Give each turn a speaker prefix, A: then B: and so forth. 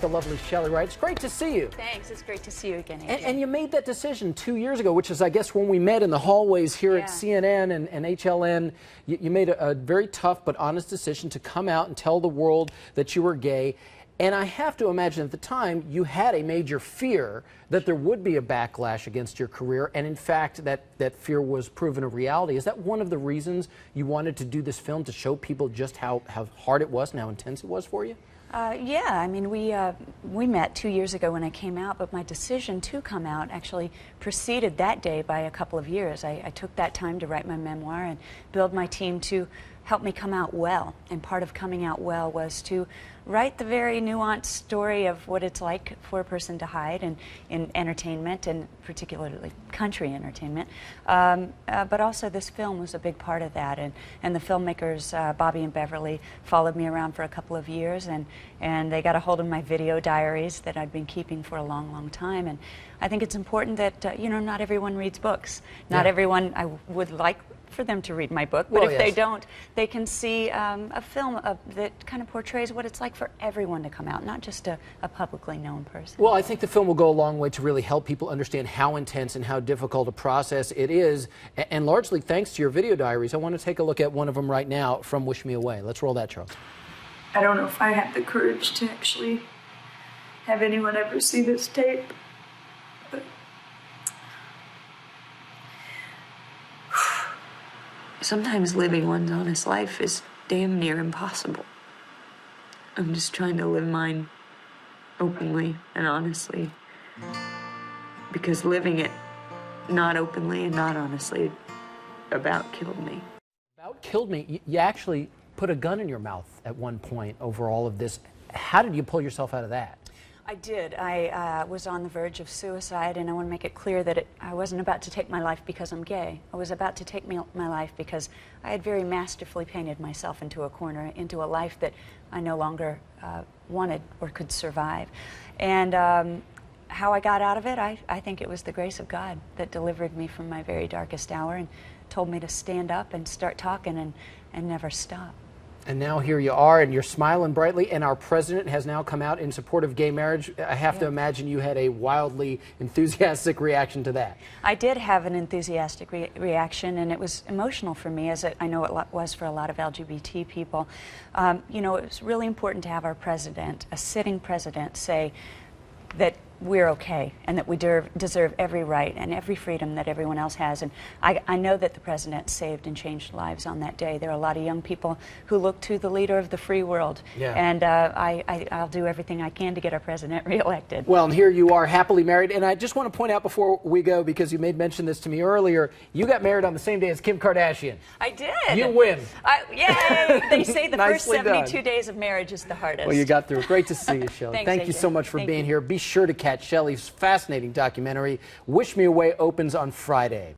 A: The lovely Shelley Wright. It's great to see you.
B: Thanks. It's great to see you again, AJ.
A: And you made that decision 2 years ago, which is, I guess, when we met in the hallways here at CNN and HLN. You made a very tough but honest decision to come out and tell the world that you were gay. And I have to imagine at the time you had a major fear that there would be a backlash against your career, and in fact that fear was proven a reality. Is that one of the reasons you wanted to do this film, to show people just how hard it was and how intense it was for you?
B: Yeah, I mean, we met 2 years ago when I came out, but my decision to come out actually preceded that day by a couple of years. I took that time to write my memoir and build my team to help me come out well. And part of coming out well was to write the very nuanced story of what it's like for a person to hide in entertainment, and particularly country entertainment. But also this film was a big part of that. And the filmmakers, Bobby and Beverly, followed me around for a couple of years, and they got a hold of my video diaries that I'd been keeping for a long, long time. And I think it's important that, you know, not everyone reads books. Not everyone, I would like for them to read my book, but if they don't, they can see a film that kind of portrays what it's like for everyone to come out, not just a publicly known person.
A: Well, I think the film will go a long way to really help people understand how intense and how difficult a process it is, and largely thanks to your video diaries. I want to take a look at one of them right now from Wish Me Away. Let's roll that, Charles.
C: I don't know if I have the courage to actually have anyone ever see this tape, but sometimes living one's honest life is damn near impossible. I'm just trying to live mine openly and honestly, because living it not openly and not honestly about killed me.
A: About killed me? You actually put a gun in your mouth at one point over all of this. How did you pull yourself out of that?
B: I did. I was on the verge of suicide, and I want to make it clear that I wasn't about to take my life because I'm gay. I was about to take my life because I had very masterfully painted myself into a corner, into a life that I no longer wanted or could survive. And how I got out of it, I think it was the grace of God that delivered me from my very darkest hour and told me to stand up and start talking and never stop.
A: And now here you are, and you're smiling brightly, and our president has now come out in support of gay marriage. I have to imagine you had a wildly enthusiastic reaction to that.
B: I did have an enthusiastic reaction, and it was emotional for me, as I know it was for a lot of LGBT people. You know, it was really important to have our president, a sitting president, say that we're okay and that we deserve every right and every freedom that everyone else has. And I know that the president saved and changed lives on that day. There are a lot of young people who look to the leader of the free world. And I'll do everything I can to get our president reelected.
A: Well, and here you are, happily married. And I just want to point out before we go, because you made mention this to me earlier, you got married on the same day as Kim Kardashian.
B: I did.
A: You win.
B: Yay! They say the first 72
A: done.
B: days of marriage is the hardest.
A: Well, you got through it. Great to see you, Shelley.
B: Thanks,
A: Thank you so much for being here. Be sure to catch Shelley's fascinating documentary, Wish Me Away, opens on Friday.